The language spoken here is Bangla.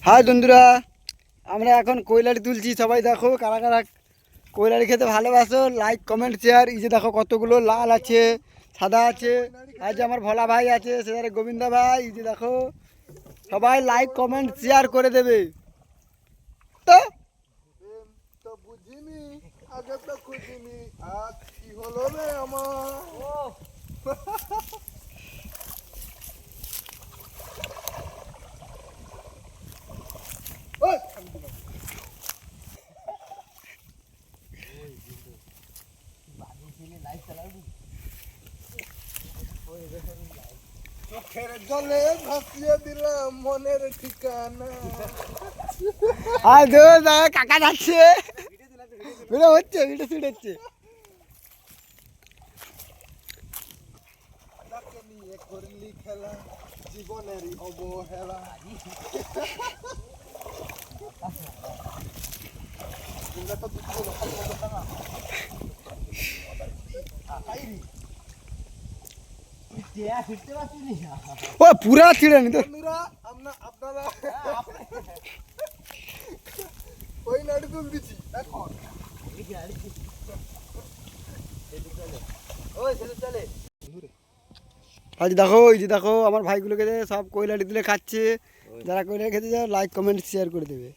হাই বন্ধুরা, আমরা এখন কৈলারি তুলছি। সবাই দেখো কারা কারা কৈলারি খেতে ভালোবাসো, লাইক কমেন্ট শেয়ার। এই যে দেখো কতগুলো লাল আছে, সাদা আছে। আজ আমার ভোলা ভাই আছে, সেখানে গোবিন্দা ভাই। এই যে দেখো সবাই লাইক কমেন্ট শেয়ার করে দেবে। তো বুঝিনি, আগে তো খুঁজিনি, আজ কি হলো রে আমার। চোখের জলে ভাসিয়ে দিলাম মনের ঠিকানা। কাকা যাচ্ছে, ভিডিও হচ্ছে, ভিডিও শুট হচ্ছে। নিয়ে করলি খেলা, জীবনেরই অবহেলা। ও পুরা ছিঁড়ে নি তো। আপনারা ওই নাড়ি তুল দিচ্ছি এখন। আজ দেখো, এই যে দেখো আমার ভাইগুলোকে সব কৈলারি তুলে খাচ্ছে। যারা কৈলারি খেতে যায় লাইক কমেন্ট শেয়ার করে দেবে।